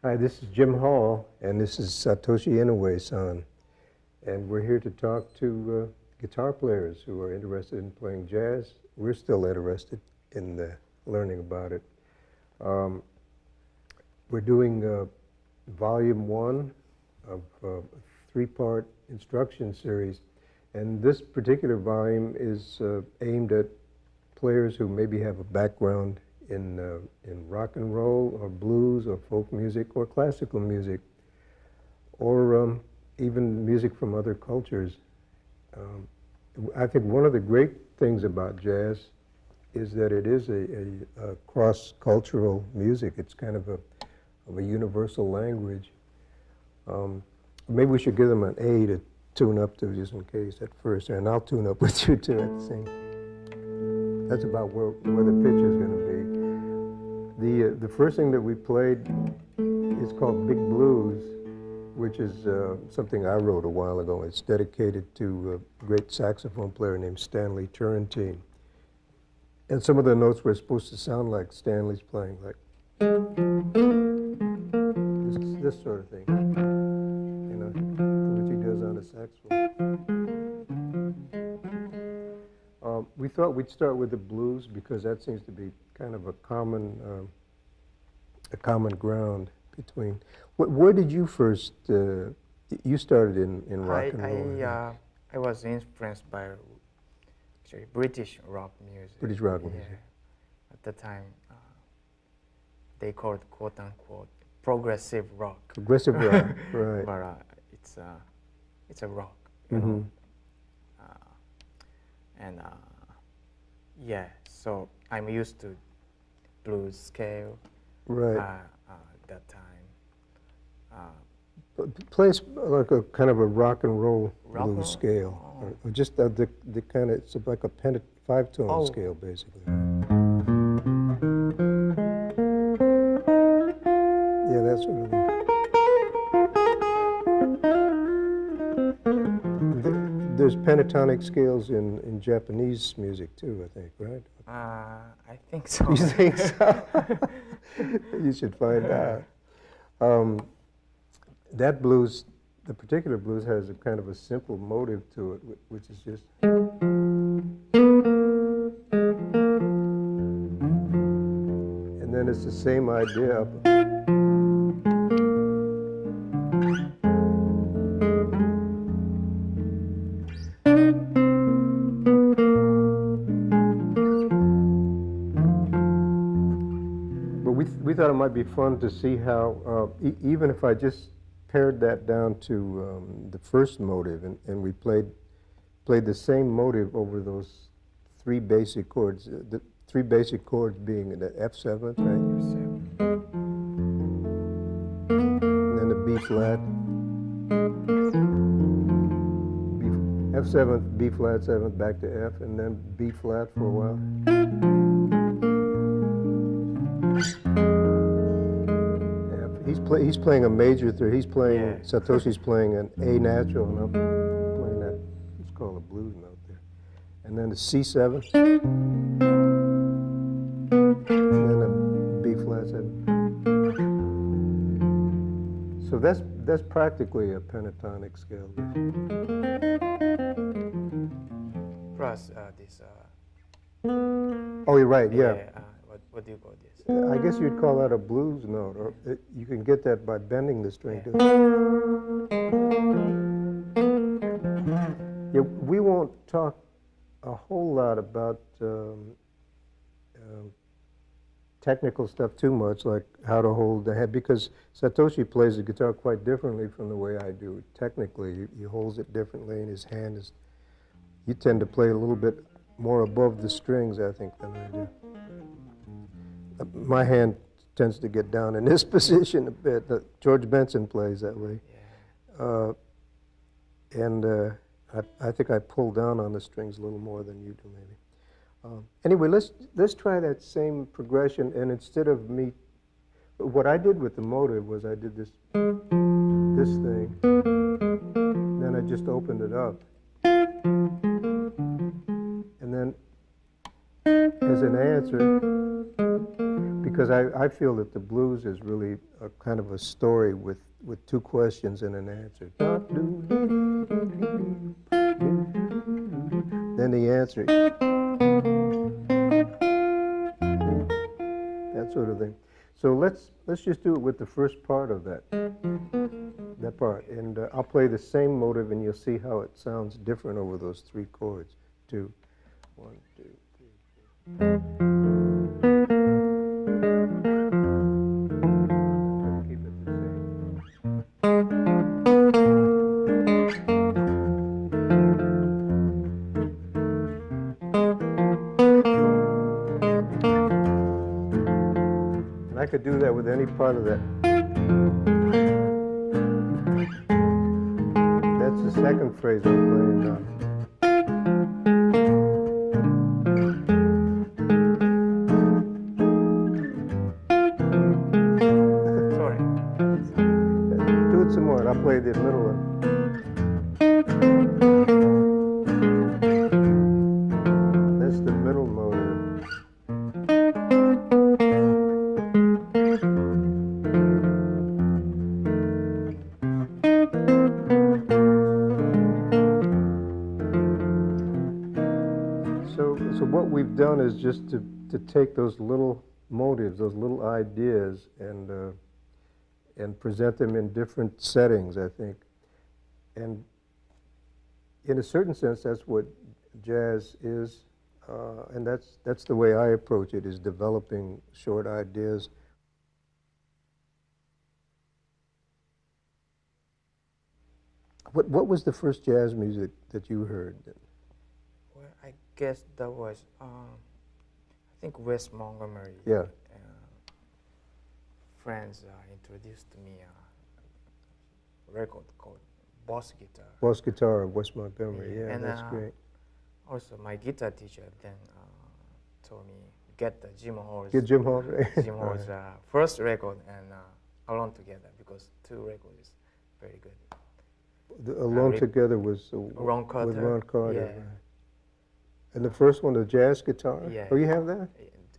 Hi, this is Jim Hall, and this is Satoshi Inoue-san. And we're here to talk to guitar players who are interested in playing jazz. We're still interested in learning about it. We're doing Volume 1 of a three-part instruction series. And this particular volume is aimed at players who maybe have a background in rock and roll or blues or folk music or classical music or even music from other cultures. I think one of the great things about jazz is that it is a cross-cultural music. It's kind of a universal language. Maybe we should give them an A to tune up to just in case at first, and I'll tune up with you too at the same time. That's about where the pitch is going to be. The first thing that we played is called Big Blues, which is something I wrote a while ago. It's dedicated to a great saxophone player named Stanley Turrentine. And some of the notes were supposed to sound like Stanley's playing, like this sort of thing, you know, which he does on the saxophone. We thought we'd start with the blues because that seems to be kind of a common ground between. Where did you first? You started in rock and roll. I was influenced by actually British rock music. British rock music. At the time, they called quote unquote progressive rock. Progressive rock, right? But it's a rock, you know. And yeah, so I'm used to blues scale. Right. That time. Plays like a kind of a rock and roll blues scale, or just the kind of, it's like a five-tone scale basically. Yeah, that's what it is. There's pentatonic scales in Japanese music too, I think, right? I think so. You think so? You should find out. That blues, the particular blues, has a kind of a simple motive to it, which is just. And then it's the same idea. We thought it might be fun to see how, even if I just pared that down to the first motive, and we played the same motive over those three basic chords. The three basic chords being the F7th, right? And then the B flat, F7th, B flat 7th, back to F, and then B flat for a while. He's playing a major third. He's playing, Satoshi's playing an A natural, and I'm playing that, it's called a blues note there. And then a C7, and then a B flat 7. So that's practically a pentatonic scale. Plus this. Oh, you're right, yeah. What do you call this? I guess you'd call that a blues note, or you can get that by bending the string. Yeah, we won't talk a whole lot about technical stuff too much, like how to hold the head, because Satoshi plays the guitar quite differently from the way I do. Technically, he holds it differently, and his hand is. You tend to play a little bit more above the strings, I think, than I do. My hand tends to get down in this position a bit. George Benson plays that way. Yeah. I think I pull down on the strings a little more than you do, maybe. Anyway, let's try that same progression, and instead of me, what I did with the motive was I did this thing, then I just opened it up, and then as an answer, because I feel that the blues is really a kind of a story with two questions and an answer. Then the answer, that sort of thing. So let's just do it with the first part of that part, and I'll play the same motive, and you'll see how it sounds different over those three chords. 2, 1, 2, 3, 4. Keep it the same. And I could do that with any part of that. That's the second phrase I'm playing now. Sorry. Do it some more, and I'll play the middle one. That's the middle motive. So what we've done is just to take those little motives, those little ideas, and present them in different settings, I think. And in a certain sense, that's what jazz is, and that's the way I approach it, is developing short ideas. What was the first jazz music that you heard? Well, I guess that was, I think Wes Montgomery. Yeah. Friends introduced me a record called Boss Guitar. Boss Guitar of Wes Montgomery, yeah, And, that's great. Also, my guitar teacher then told me get the Jim Hall's. Get Jim Hall. Jim Hall's first record and Alone Together, because 2 records is very good. The Alone Together was Ron Carter. with Ron Carter. Yeah. Right. And the first one, the jazz guitar? Yeah. Oh, you have that?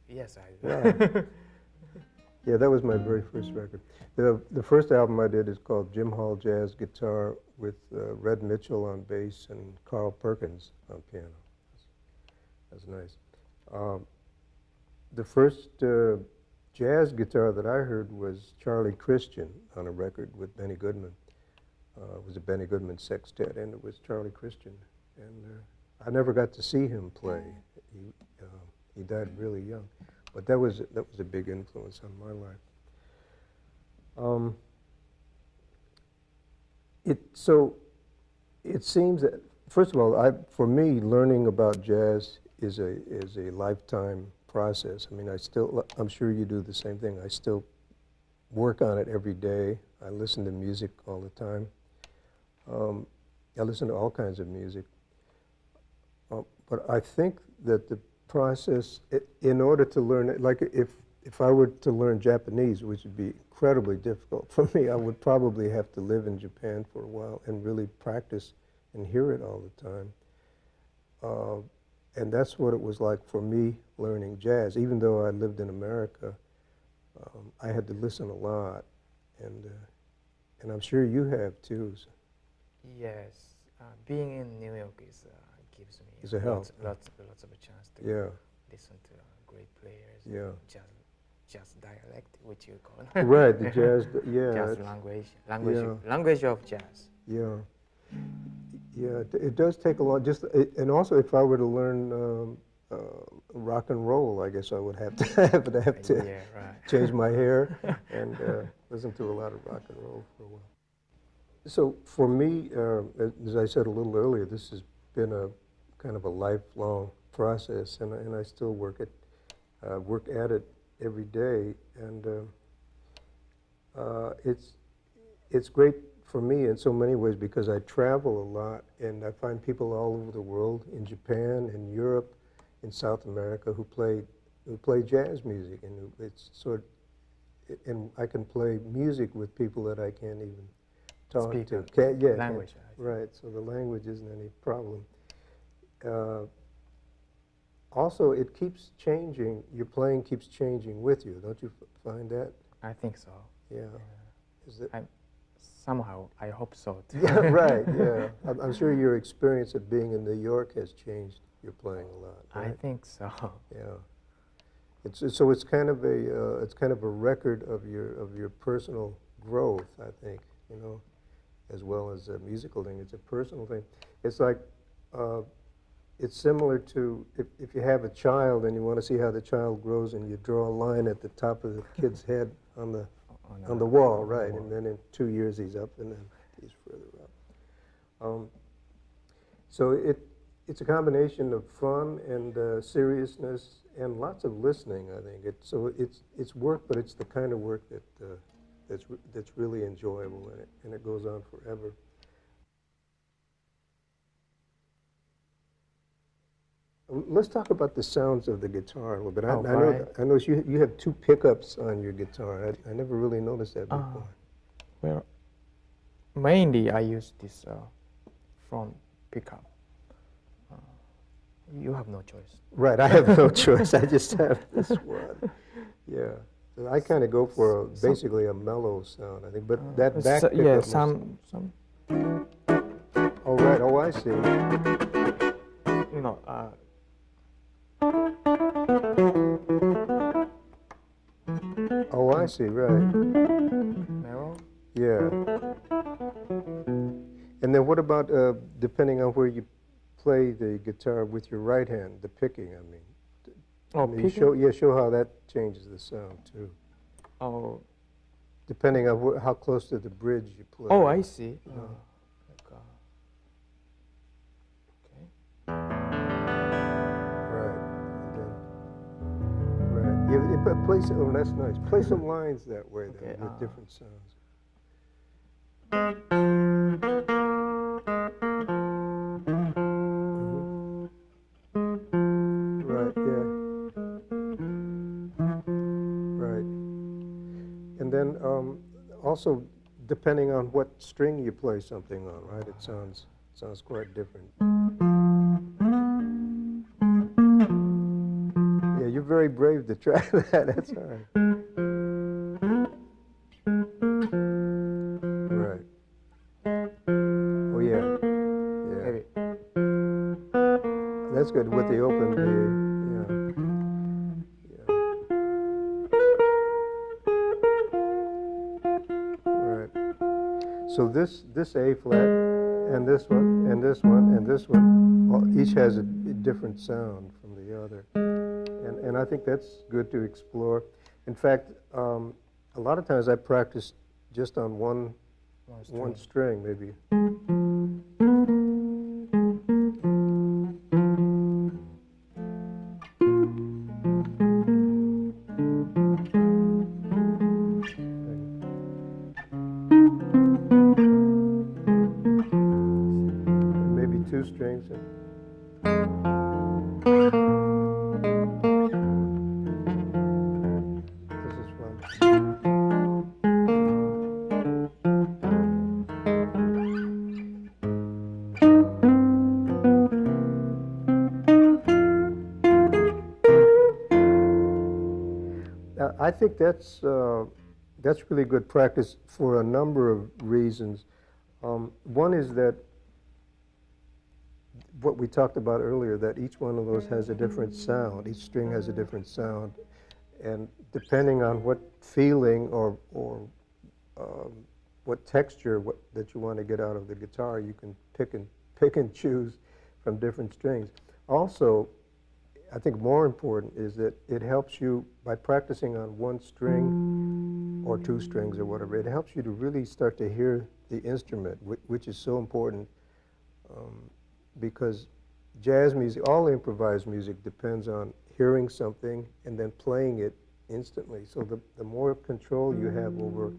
Yes, I do. Wow. Yeah, that was my very first record. The first album I did is called Jim Hall Jazz Guitar, with Red Mitchell on bass and Carl Perkins on piano. That's nice. The first jazz guitar that I heard was Charlie Christian on a record with Benny Goodman. It was a Benny Goodman sextet, and it was Charlie Christian. And I never got to see him play. He died really young. But that was a big influence on my life. It seems that, first of all, for me, learning about jazz is a lifetime process. I mean, I'm sure you do the same thing. I still work on it every day. I listen to music all the time. I listen to all kinds of music. But I think that the process, in order to learn it, like if I were to learn Japanese, which would be incredibly difficult for me, I would probably have to live in Japan for a while and really practice and hear it all the time. And that's what it was like for me learning jazz. Even though I lived in America, I had to listen a lot, and I'm sure you have too. So. Yes, being in New York gives me It's a help. lots of a chance to listen to great players. Yeah. Jazz dialect, which you call. Right, the jazz. Yeah. Jazz language of jazz. Yeah. Yeah, it does take a lot. And also, if I were to learn rock and roll, I guess I would have to change my hair and listen to a lot of rock and roll for a while. So for me, as I said a little earlier, this has been a kind of a lifelong process, and I still work at it every day, and it's great for me in so many ways because I travel a lot, and I find people all over the world, in Japan, in Europe, in South America, who play jazz music, and and I can play music with people that I can't even talk to. Language. Right, so the language isn't any problem. also it keeps changing. Your playing keeps changing with you. Don't you find that? I think so. Yeah. Is it? Somehow, I hope so too. Yeah, right, yeah. I'm sure your experience of being in New York has changed your playing a lot, right? I think so. Yeah. So it's kind of a record of your personal growth, I think, you know, as well as a musical thing. It's a personal thing. It's like, it's similar to if you have a child and you want to see how the child grows and you draw a line at the top of the kid's head on the wall, right? And then in 2 years he's up and then he's further up. So it's a combination of fun and seriousness and lots of listening, I think. So it's work, but it's the kind of work that's really enjoyable, and it goes on forever. Let's talk about the sounds of the guitar a little bit. I know you have 2 pickups on your guitar. I never really noticed that before. Well, mainly I use this front pickup. You have no choice. Right, I have no choice. I just have this one. Yeah. So I kind of go for basically a mellow sound, I think. But that back pickup... Yeah, some... Oh, right. Oh, I see. You know, oh, I see, right. narrow? Yeah. And then what about, depending on where you play the guitar with your right hand, the picking, I mean. Oh, picking? Show how that changes the sound, too. Oh. Depending on how close to the bridge you play. Oh, I see. Oh, that's nice. Play some lines that way, then, with different sounds. Right, yeah. Right. And then also, depending on what string you play something on, right, it sounds quite different. You're very brave to try that. That's all right. Right. Oh, yeah. Yeah. Maybe. That's good with the open B. Yeah. Right. So this A flat and this one and this one and this one, each has a different sound from the other. And I think that's good to explore. In fact, a lot of times I practice just on one string, maybe. And maybe 2 strings. I think that's really good practice for a number of reasons. One is that what we talked about earlier, that each one of those has a different sound. Each string has a different sound, and depending on what feeling or what texture that you want to get out of the guitar, you can pick and choose from different strings. Also, I think more important is that it helps you, by practicing on 1 string or 2 strings or whatever, it helps you to really start to hear the instrument, which is so important because jazz music, all improvised music, depends on hearing something and then playing it instantly. So the more control you have over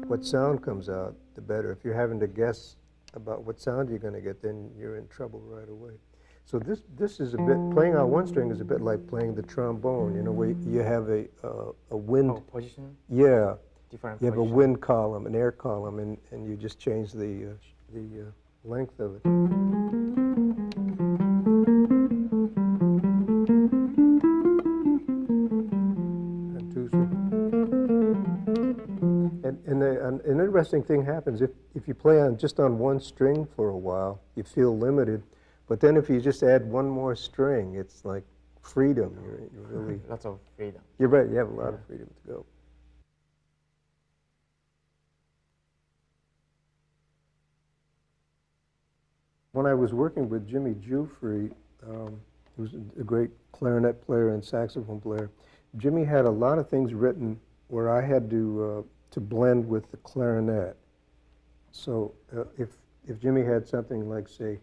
what sound comes out, the better. If you're having to guess about what sound you're going to get, then you're in trouble right away. So this is a bit, playing on 1 string is a bit like playing the trombone, you know, where you have a wind. Oh, position? Yeah. Different You have position. a wind column, an air column, and you just change the length of it. And an interesting thing happens if you play just on one string for a while, you feel limited. But then if you just add one more string, it's like freedom. You're really lots of freedom. You're right. You have a lot of freedom to go. When I was working with Jimmy Giuffre, who's a great clarinet player and saxophone player, Jimmy had a lot of things written where I had to blend with the clarinet. So if Jimmy had something like, say,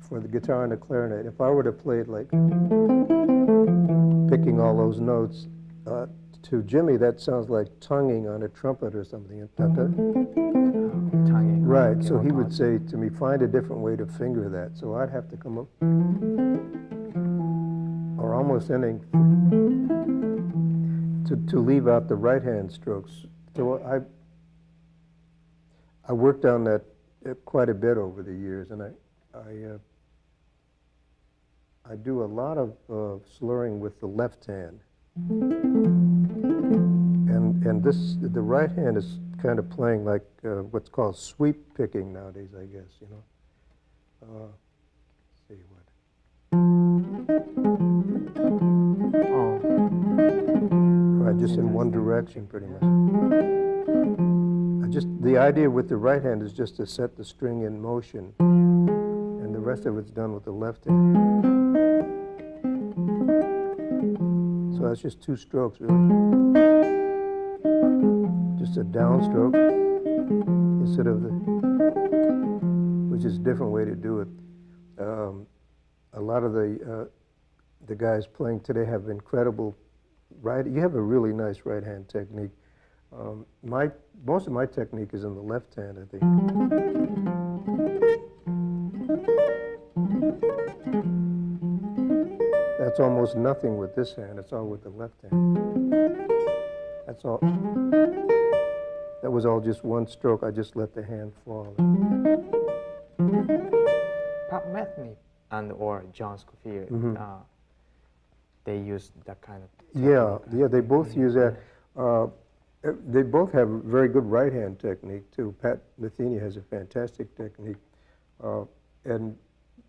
for the guitar and the clarinet, if I were to play it like picking all those notes, to Jimmy that sounds like tonguing on a trumpet or something. Tonguing. Right, so he would say to me, find a different way to finger that. So I'd have to come up, or almost ending, to leave out the right-hand strokes. So I worked on that quite a bit over the years, and I do a lot of slurring with the left hand. And the right hand is kind of playing like what's called sweep picking nowadays, I guess, you know. Let's see what. Right, just in one direction, pretty much. The idea with the right hand is just to set the string in motion, and the rest of it's done with the left hand. So that's just two strokes, really. Just a downstroke instead of which is a different way to do it. A lot of the guys playing today have incredible you have a really nice right hand technique. Most of my technique is in the left hand, I think. That's almost nothing with this hand. It's all with the left hand. That's all. That was all just one stroke. I just let the hand fall. Pat Metheny and or John Scofield, they use that kind of technique. Yeah, they both use that. They both have very good right hand technique too. Pat Metheny has a fantastic technique. And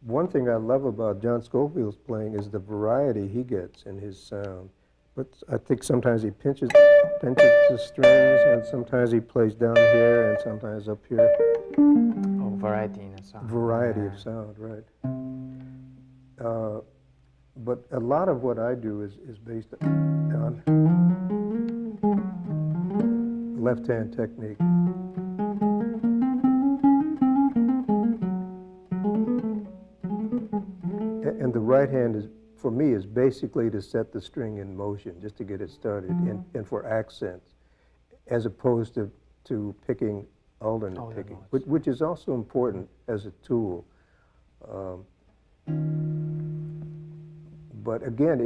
one thing I love about John Scofield's playing is the variety he gets in his sound. But I think sometimes he pinches the strings, and sometimes he plays down here, and sometimes up here. Oh, variety in the sound. Variety of sound, right. But a lot of what I do is based on left-hand technique. And the right hand is, for me, is basically to set the string in motion, just to get it started, and for accents, as opposed to picking alternate picking, which is also important as a tool. But again,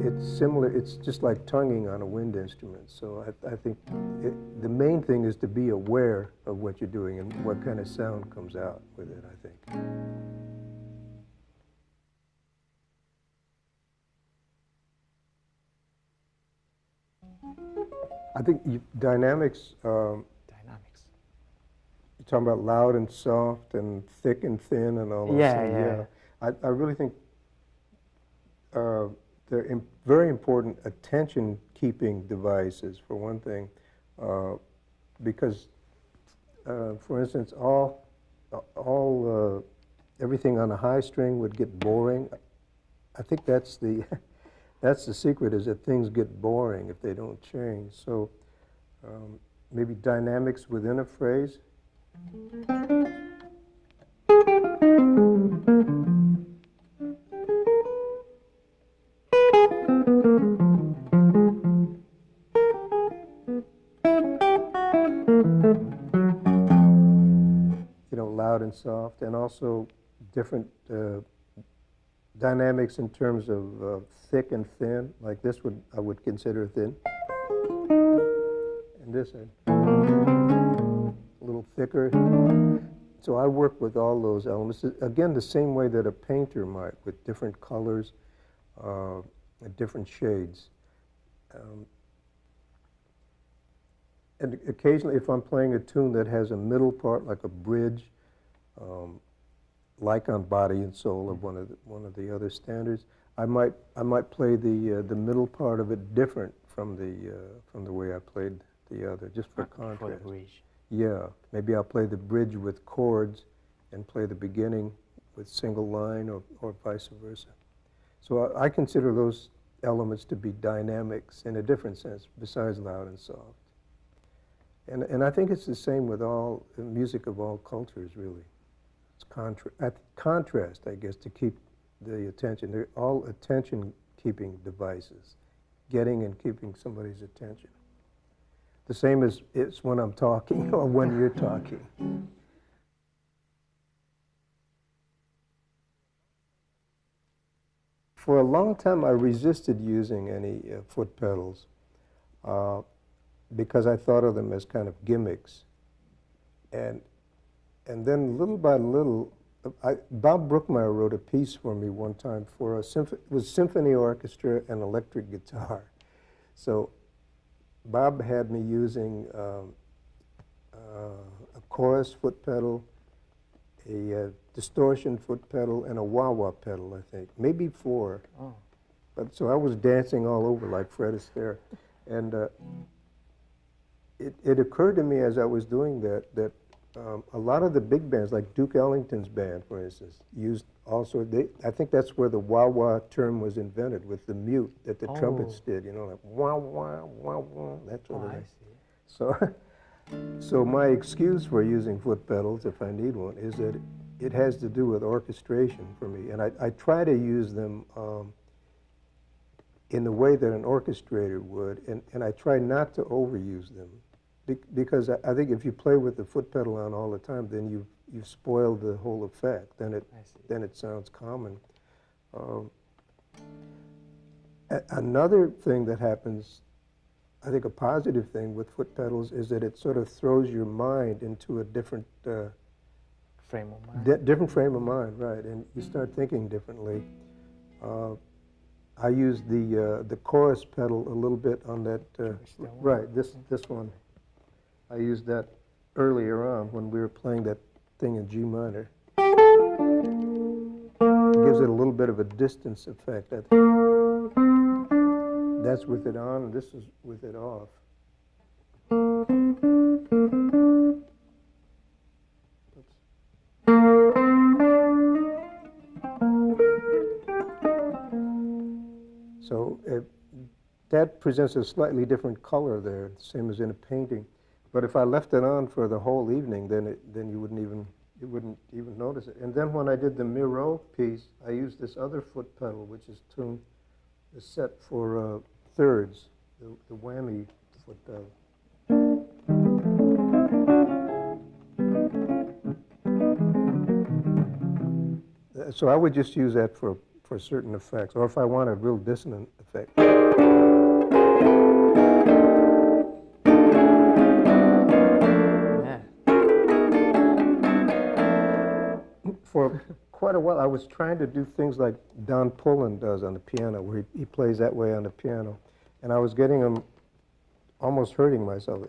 it's similar. It's just like tonguing on a wind instrument. So I think the main thing is to be aware of what you're doing and what kind of sound comes out with it, I think. I think dynamics. Dynamics. You're talking about loud and soft and thick and thin and all those things. Yeah. I really think they're very important attention-keeping devices, for one thing, because, for instance, everything on a high string would get boring. I think that's the secret, is that things get boring if they don't change. So maybe dynamics within a phrase. Loud and soft, and also different dynamics in terms of thick and thin. Like this I would consider thin, and this a little thicker. So I work with all those elements, again, the same way that a painter might, with different colors and different shades. And occasionally, if I'm playing a tune that has a middle part, like a bridge, like on Body and Soul of one of the other standards, I might play the middle part of it different from the way I played the other, just for contrast. For the bridge. Yeah, maybe I'll play the bridge with chords and play the beginning with single line, or vice versa. So I consider those elements to be dynamics in a different sense, besides loud and soft. And I think it's the same with all music of all cultures, really. It's contrast, I guess, to keep the attention. They're all attention-keeping devices, getting and keeping somebody's attention. The same as it's when I'm talking or when you're talking. For a long time, I resisted using any foot pedals because I thought of them as kind of gimmicks. And then little by little, Bob Brookmeyer wrote a piece for me one time for it was symphony orchestra and electric guitar. So Bob had me using a chorus foot pedal, a distortion foot pedal, and a wah-wah pedal, I think. Maybe 4. Oh. But so I was dancing all over like Fred Astaire. And it occurred to me as I was doing that a lot of the big bands, like Duke Ellington's band, for instance, used also, I think that's where the wah-wah term was invented, with the mute that the trumpets did, you know, like wah-wah, wah-wah, that sort of thing. So, so my excuse for using foot pedals, if I need one, is that it has to do with orchestration for me. And I try to use them in the way that an orchestrator would, and I try not to overuse them. Because I think if you play with the foot pedal on all the time, then you've spoiled the whole effect. Then it sounds common. Another thing that happens, I think a positive thing with foot pedals, is that it sort of throws your mind into a different frame of mind. Different frame of mind, right? And you start thinking differently. I use the chorus pedal a little bit on that. Right, this one. I used that earlier on when we were playing that thing in G minor. It gives it a little bit of a distance effect. That's with it on, and this is with it off. So that presents a slightly different color there, same as in a painting. But if I left it on for the whole evening, then you wouldn't even notice it. And then when I did the Miro piece, I used this other foot pedal, which is set for thirds, the whammy foot pedal. So I would just use that for certain effects, or if I want a real dissonant effect. For quite a while, I was trying to do things like Don Pullen does on the piano, where he plays that way on the piano. And I was getting him almost hurting myself.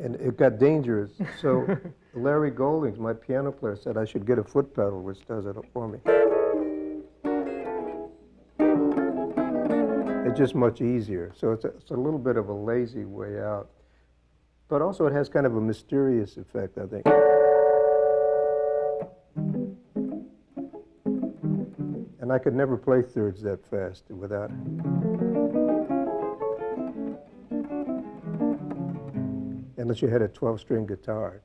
And it got dangerous. So Larry Goldings, my piano player, said I should get a foot pedal, which does it for me. It's just much easier. So it's a little bit of a lazy way out. But also it has kind of a mysterious effect, I think. And I could never play thirds that fast without it. Unless you had a 12-string guitar.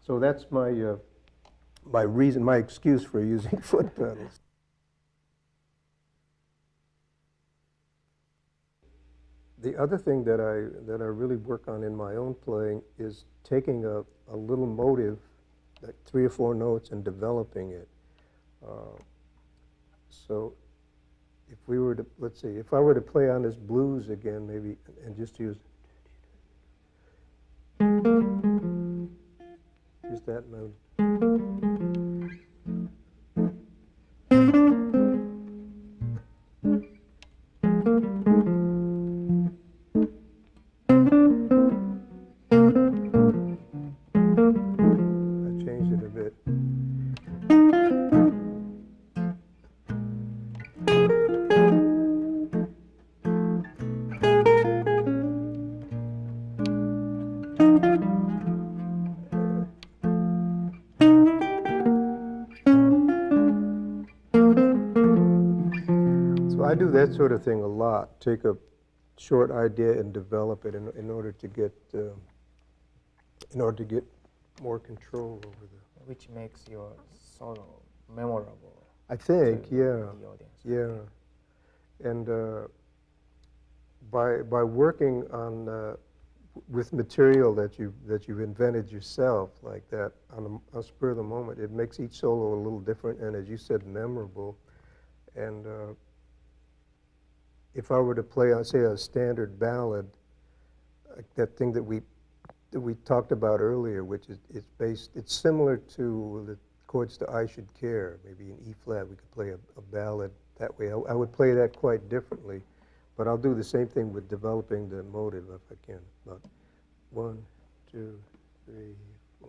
So that's my reason, my excuse for using foot pedals. The other thing that I really work on in my own playing is taking a little motive, like 3 or 4 notes, and developing it. So if we were to, let's see, if I were to play on this blues again, maybe, and just use that note. I do that sort of thing a lot. Take a short idea and develop it in order to get more control over the. Which makes your solo memorable. I think, to yeah, the audience. yeah, and by working on with material that you've invented yourself like that on a spur of the moment, it makes each solo a little different and, as you said, memorable. And if I were to play, say, a standard ballad, like that thing that we talked about earlier, which is it's similar to the chords to I Should Care. Maybe in E flat we could play a ballad that way. I would play that quite differently, but I'll do the same thing with developing the motive if I can. About 1, 2, 3, 4.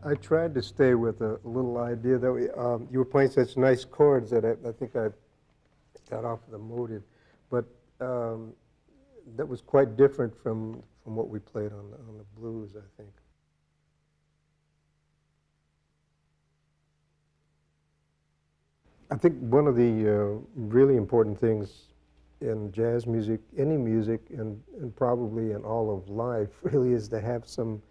I tried to stay with a little idea that you were playing such nice chords that I think I got off of the motive, but that was quite different from what we played on the blues, I think. I think one of the really important things in jazz music, any music, and probably in all of life, really is to have some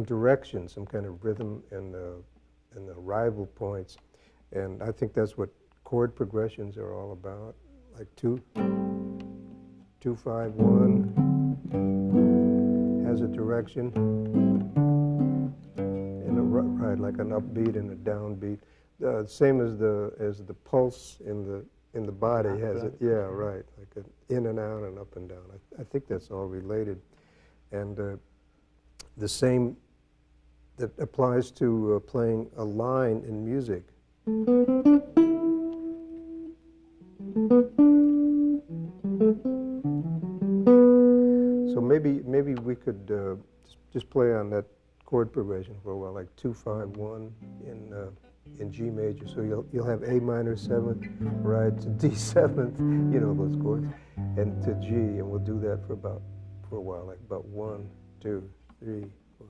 direction, some kind of rhythm and arrival points. And I think that's what chord progressions are all about, like 2, 2, 5, 1 has a direction, and right, like an upbeat and a downbeat. Same as the pulse in the body has it. Yeah, right, like an in and out and up and down. I think that's all related, and the same that applies to playing a line in music. So maybe we could just play on that chord progression for a while, like 2, 5, 1 in G major. So you'll have A minor 7th, right, to D 7th, you know those chords, and to G, and we'll do that for a while, like about 1, 2, 3, 4.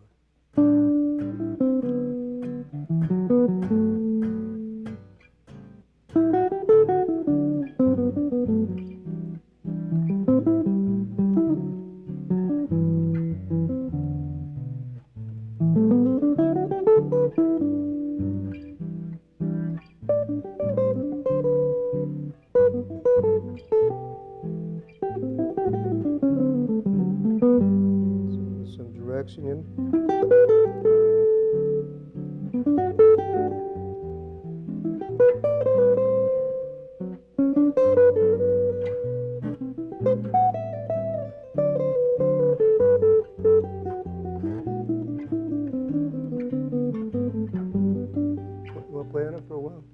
Some direction in. We'll play on it for a while.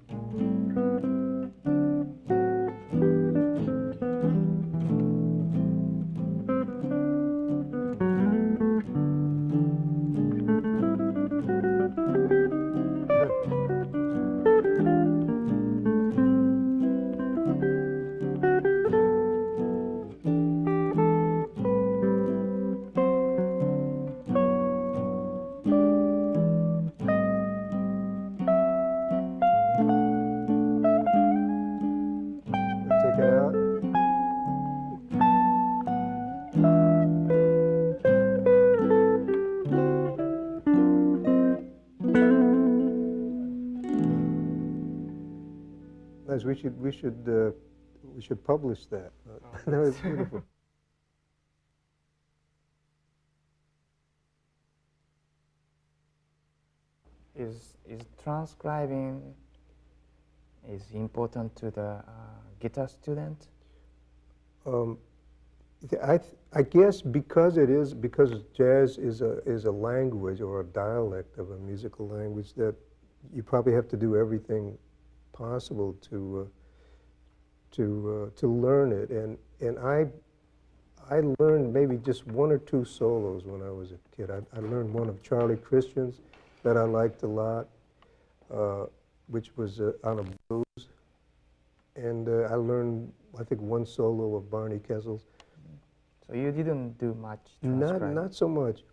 Take it out. Nice. We should publish that. That was beautiful. Is transcribing is important to the guitar student? I guess because jazz is a language or a dialect of a musical language, that you probably have to do everything possible to learn it. And I learned maybe just 1 or 2 solos when I was a kid. I learned one of Charlie Christian's that I liked a lot, which was on a blues. And I learned, I think, 1 solo of Barney Kessel's. So you didn't do much transcribing? Not so much.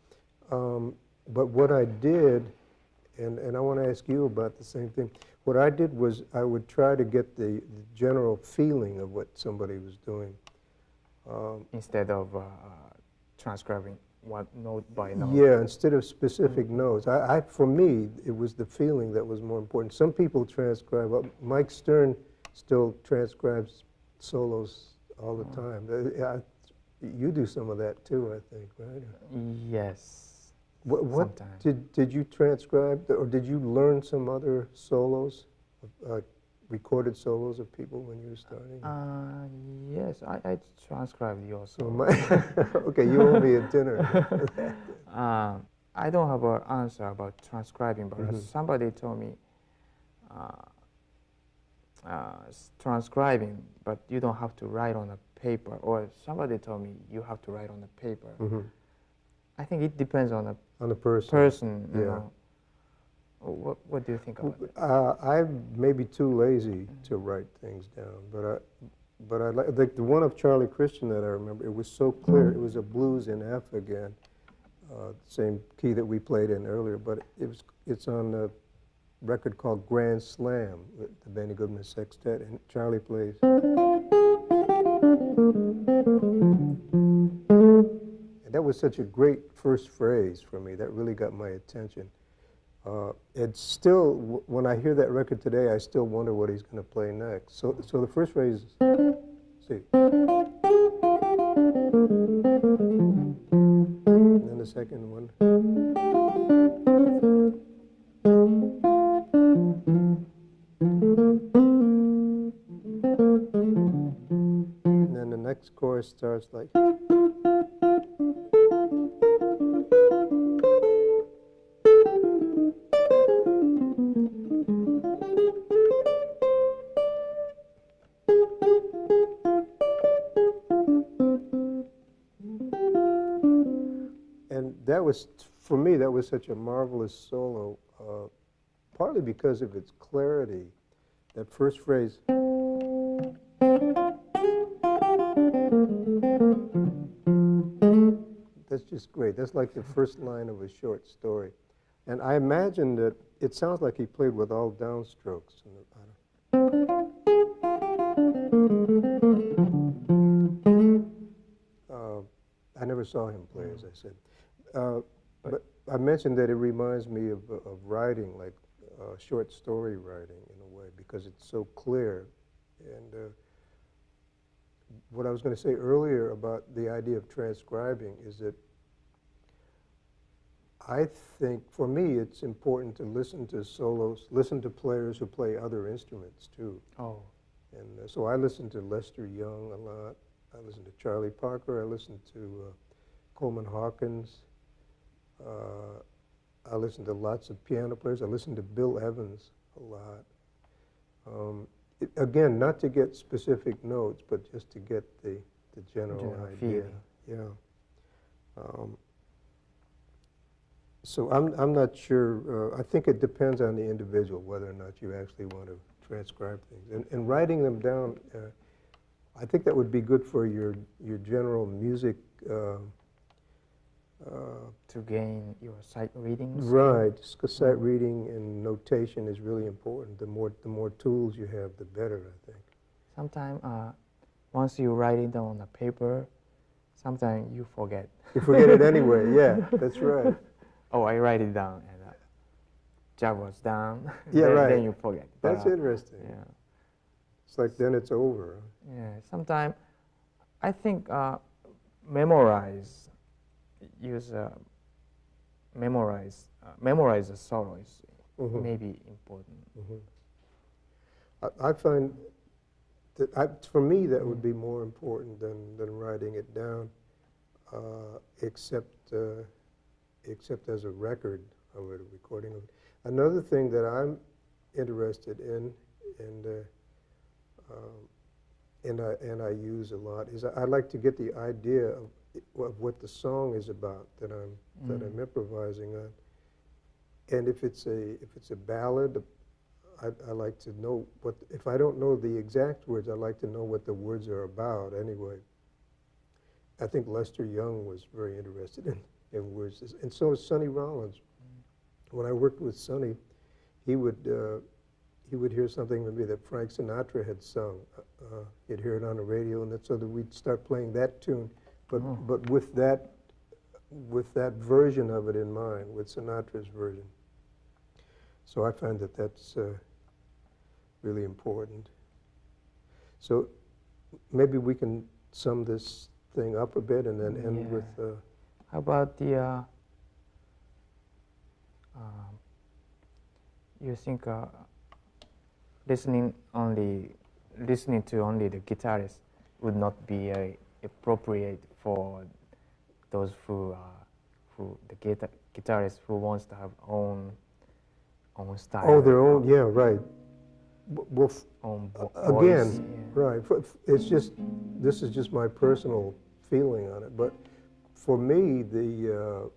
But what I did, and I want to ask you about the same thing, what I did was I would try to get the general feeling of what somebody was doing. Instead of transcribing one note by note? Yeah, instead of specific notes. For me, it was the feeling that was more important. Some people transcribe. Mike Stern still transcribes solos all the time. You do some of that too, I think, right? Yes. What did you transcribe, or did you learn some other solos, recorded solos of people when you were starting? Yes, I transcribed your solo. Okay, you owe me a dinner. I don't have an answer about transcribing, but somebody told me transcribing, but you don't have to write on a paper. Or somebody told me you have to write on a paper. I think it depends on the person. You know. What do you think about it? I'm maybe too lazy to write things down, but I like the one of Charlie Christian that I remember. It was so clear. It was a blues in F again, same key that we played in earlier. But it's on record called Grand Slam with the Benny Goodman Sextet, and Charlie plays. And that was such a great first phrase for me. That really got my attention. It's still, when I hear that record today, I still wonder what he's going to play next. So the first phrase is, see. And then the second one. And then the next chorus starts like. And that was, for me, that was such a marvelous solo, partly because of its clarity. That first phrase. That's just great. That's like the first line of a short story. And I imagine that it sounds like he played with all downstrokes. I never saw him play, as I said. But I mentioned that it reminds me of writing, like short story writing in a way, because it's so clear. And what I was going to say earlier about the idea of transcribing is that I think, for me, it's important to listen to solos, listen to players who play other instruments, too. Oh. And so I listen to Lester Young a lot. I listen to Charlie Parker. I listen to Coleman Hawkins. I listen to lots of piano players. I listen to Bill Evans a lot. Again, not to get specific notes, but just to get the general idea. Feeling. Yeah. So I'm not sure. I think it depends on the individual whether or not you actually want to transcribe things. And writing them down, I think that would be good for your general music. To gain your sight readings. Right, sight reading and notation is really important. The more tools you have, the better, I think. Sometimes, once you write it down on a paper, sometimes you forget. You forget it anyway. Yeah, that's right. Oh, I write it down, and job was done. Yeah, right. Then you forget. That's interesting. Yeah. It's like then it's over. Yeah. Sometimes, I think memorize a solo is maybe important. I find that for me that would be more important than writing it down, except as a record of it, a recording of it. Another thing that I'm interested in, and I use a lot, is I like to get the idea of what the song is about that I'm improvising on. And if it's a ballad, I like to know what, if I don't know the exact words, I like to know what the words are about anyway. I think Lester Young was very interested in words, and so is Sonny Rollins. When I worked with Sonny, he would hear something maybe that Frank Sinatra had sung. He'd hear it on the radio, and so that we'd start playing that tune. But with that version of it in mind, with Sinatra's version. So I find that that's really important. So maybe we can sum this thing up a bit and then end with. How about the? You think listening to only the guitarist would not be appropriate for those who the guitarist who wants to have own style. Oh, their own, yeah, right. Well, again, voice, right. It's just, this is just my personal feeling on it. But for me, the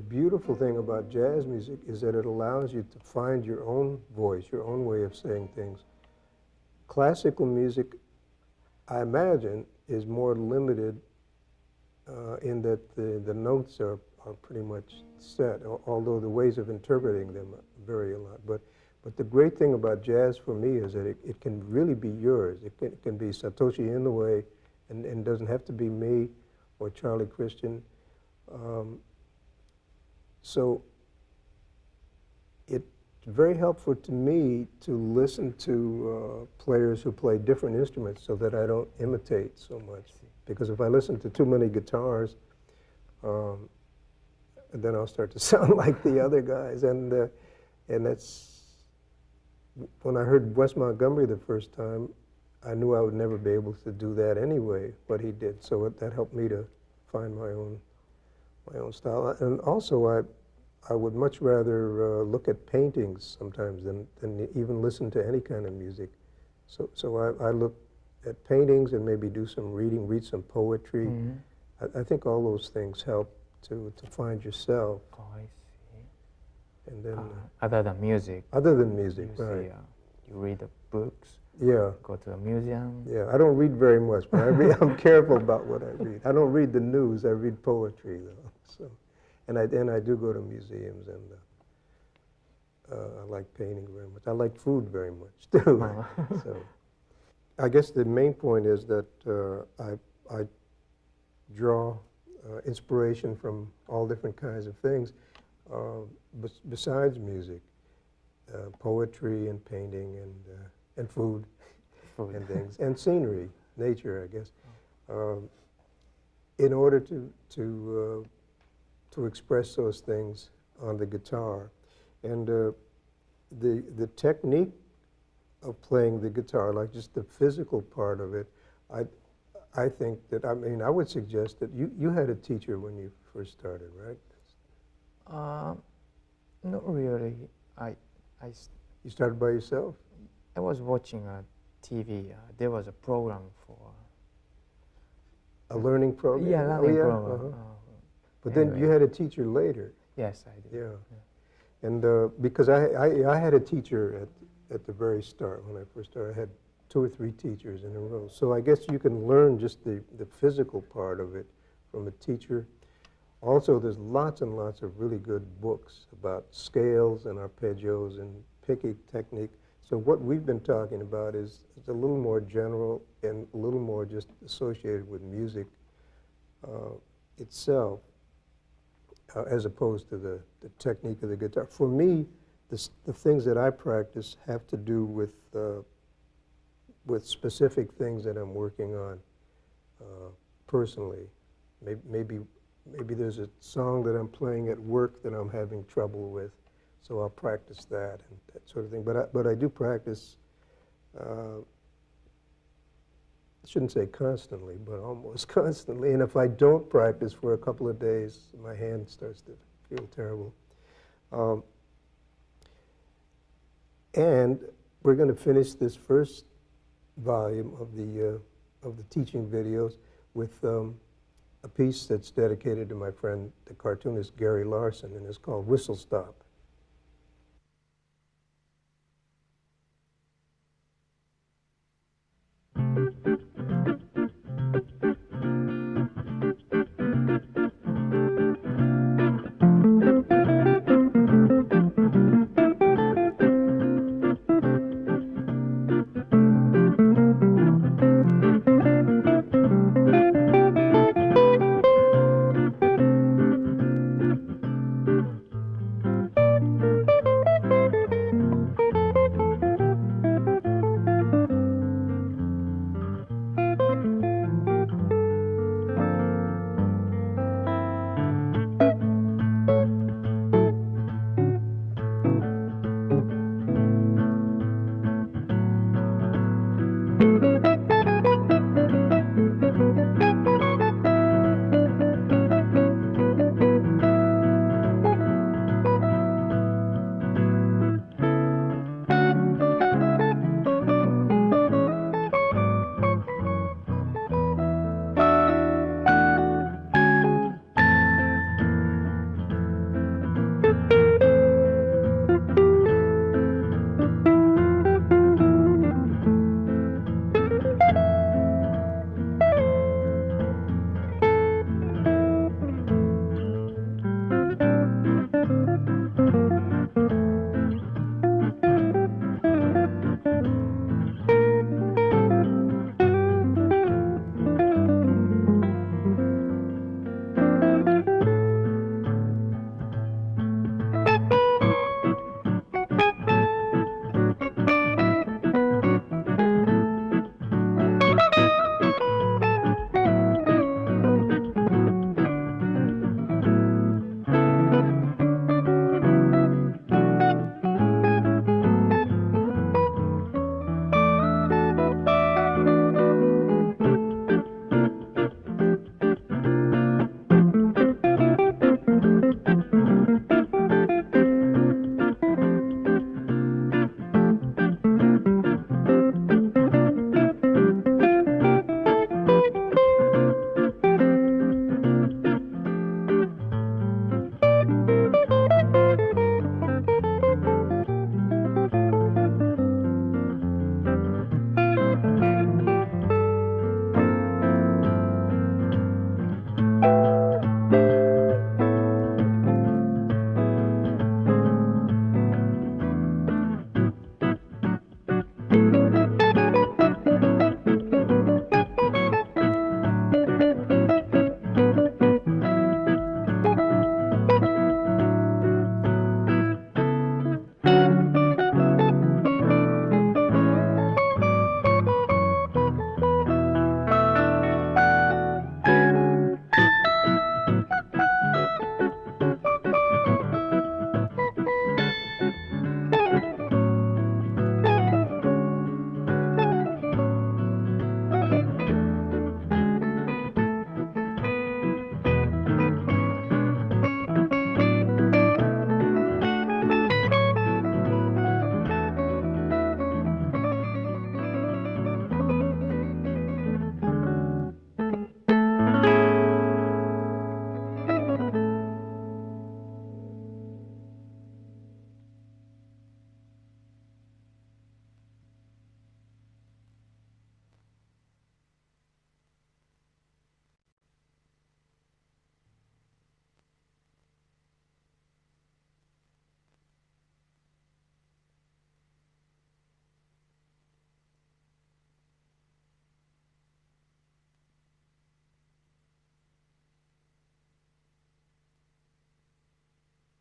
beautiful thing about jazz music is that it allows you to find your own voice, your own way of saying things. Classical music, I imagine, is more limited in that the notes are pretty much set, although the ways of interpreting them vary a lot. But But the great thing about jazz for me is that it can really be yours. It can be Satoshi Inoue, and doesn't have to be me or Charlie Christian. So it's very helpful to me to listen to players who play different instruments so that I don't imitate so much. Because if I listen to too many guitars, then I'll start to sound like the other guys. And that's, when I heard Wes Montgomery the first time, I knew I would never be able to do that anyway, what he did. So that helped me to find my own style. And also, I would much rather look at paintings sometimes than even listen to any kind of music. So I look at paintings and maybe do some reading, read some poetry. Mm-hmm. I think all those things help to find yourself. Oh, I see. And then other than music. Other than music, you right? See, you read the books. Yeah. Go to a museum. Yeah, I don't read very much, but I'm careful about what I read. I don't read the news. I read poetry, though. So, and I do go to museums, and I like painting very much. I like food very much too. So, I guess the main point is that I draw inspiration from all different kinds of things, besides music, poetry and painting and food and things, and scenery, nature, I guess, in order to express those things on the guitar. And the technique of playing the guitar, like just the physical part of it, I think that, I mean, I would suggest that you had a teacher when you first started, right? Not really. You started by yourself? I was watching a TV. There was a program for... A learning program? Yeah, learning program. Uh-huh. But anyway. then you had a teacher later. Yes, I did. Yeah. And because I had a teacher at the very start, when I first started, I had 2 or 3 teachers in a row. So I guess you can learn just the physical part of it from a teacher. Also, there's lots and lots of really good books about scales and arpeggios and picking technique. So what we've been talking about is a little more general and a little more just associated with music itself, as opposed to the technique of the guitar. For me, the things that I practice have to do with specific things that I'm working on personally. Maybe there's a song that I'm playing at work that I'm having trouble with, so I'll practice that and that sort of thing. But I do practice, I shouldn't say constantly, but almost constantly. And if I don't practice for a couple of days, my hand starts to feel terrible. And we're going to finish this first volume of the teaching videos with a piece that's dedicated to my friend, the cartoonist Gary Larson, and it's called Whistle Stop.